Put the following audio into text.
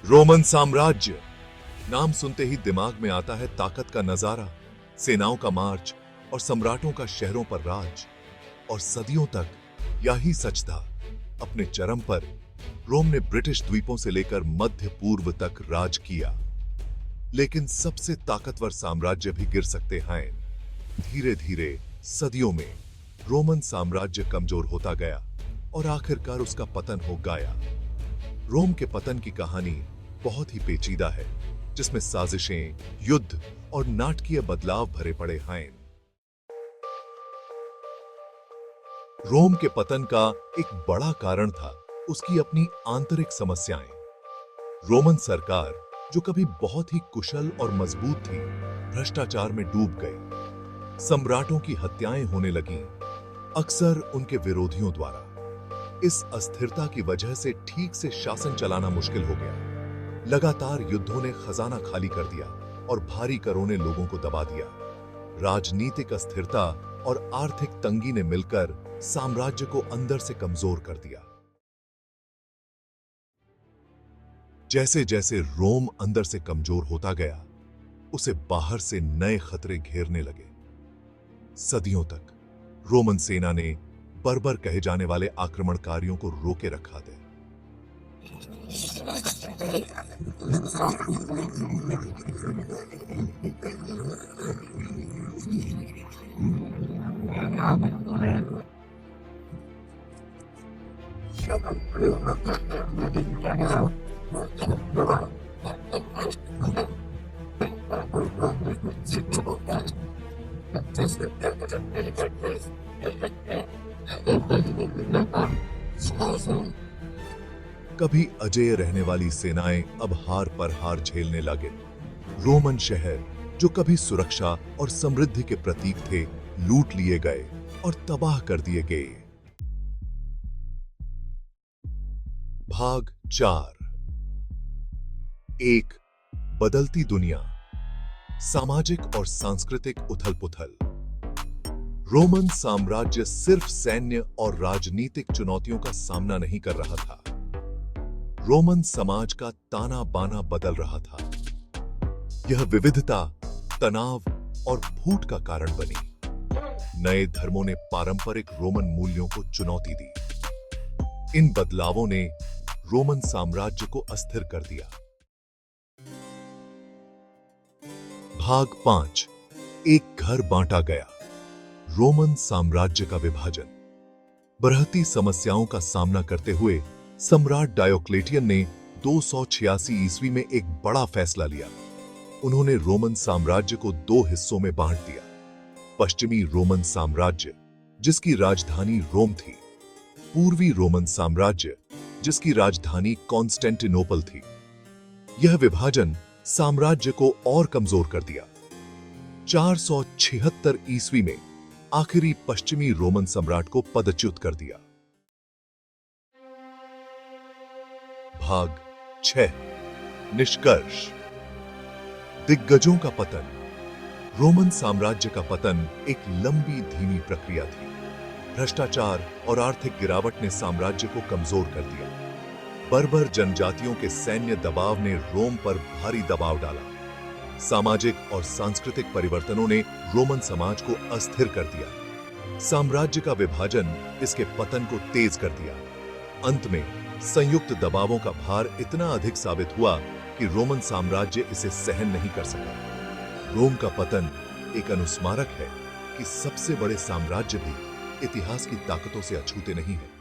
Roman साम्राज्य नाम सुनते ही दिमाग में आता है ताकत का नजारा, सेनाओं का मार्च और सम्राटों का शहरों पर राज। और सदियों तक यही सच था। अपने चरम पर रोम ने ब्रिटिश द्वीपों से लेकर मध्य पूर्व तक राज किया, लेकिन सबसे ताकतवर साम्राज्य भी गिर सकते हैं। धीरे धीरे सदियों में रोमन साम्राज्य कमजोर होता गया और आखिरकार उसका पतन हो गया। रोम के पतन की कहानी बहुत ही पेचीदा है, जिसमें साजिशें, युद्ध और नाटकीय बदलाव भरे पड़े हैं। रोम के पतन का एक बड़ा कारण था उसकी अपनी आंतरिक समस्याएं। रोमन सरकार, जो कभी बहुत ही कुशल और मजबूत थी, भ्रष्टाचार में डूब गई। सम्राटों की हत्याएं होने लगीं, अक्सर उनके विरोधियों द्वारा। इस अस्थिरता की वजह से ठीक से शासन चलाना मुश्किल हो गया। लगातार युद्धों ने खजाना खाली कर दिया और भारी करों ने लोगों को दबा दिया। राजनीतिक अस्थिरता और आर्थिक तंगी ने मिलकर साम्राज्य को अंदर से कमजोर कर दिया। जैसे जैसे रोम अंदर से कमजोर होता गया, उसे बाहर से नए खतरे घेरने लगे। सदियों तक रोमन सेना ने बर्बर कहे जाने वाले आक्रमणकारियों को रोके रखा था। कभी अजेय रहने वाली सेनाएं अब हार पर हार झेलने लगे। रोमन शहर, जो कभी सुरक्षा और समृद्धि के प्रतीक थे, लूट लिए गए और तबाह कर दिए गए। भाग 4। एक बदलती दुनिया, सामाजिक और सांस्कृतिक उथल-पुथल। रोमन साम्राज्य सिर्फ सैन्य और राजनीतिक चुनौतियों का सामना नहीं कर रहा था। रोमन समाज का ताना बाना बदल रहा था। यह विविधता, तनाव और फूट का कारण बनी। नए धर्मों ने पारंपरिक रोमन मूल्यों को चुनौती दी। इन बदलावों ने रोमन साम्राज्य को अस्थिर कर दिया। भाग 5। एक घर बांटा गया। रोमन साम्राज्य का विभाजन। बढ़ती समस्याओं का सामना करते हुए सम्राट डायोक्लेटियन ने 286 ईस्वी में एक बड़ा फैसला लिया। उन्होंने रोमन साम्राज्य को 2 हिस्सों में बांट दिया। पश्चिमी रोमन साम्राज्य, जिसकी राजधानी रोम थी। पूर्वी रोमन साम्राज्य, जिसकी राजधानी कॉन्स्टेंटिनोपल थी। यह विभाजन साम्राज्य को और कमजोर कर दिया। 476 ईस्वी में आखिरी पश्चिमी रोमन सम्राट को पदच्युत कर दिया। भाग 6। निष्कर्ष। दिग्गजों का पतन। रोमन साम्राज्य का पतन एक लंबी धीमी प्रक्रिया थी। भ्रष्टाचार और आर्थिक गिरावट ने साम्राज्य को कमजोर कर दिया। बर्बर जनजातियों के सैन्य दबाव ने रोम पर भारी दबाव डाला। सामाजिक और सांस्कृतिक परिवर्तनों ने रोमन समाज को अस्थिर कर दिया। साम्राज्य का विभाजन इसके पतन को तेज कर दिया। अंत में संयुक्त दबावों का भार इतना अधिक साबित हुआ कि रोमन साम्राज्य इसे सहन नहीं कर सका। रोम का पतन एक अनुस्मारक है कि सबसे बड़े साम्राज्य भी इतिहास की ताकतों से अछूते नहीं हैं।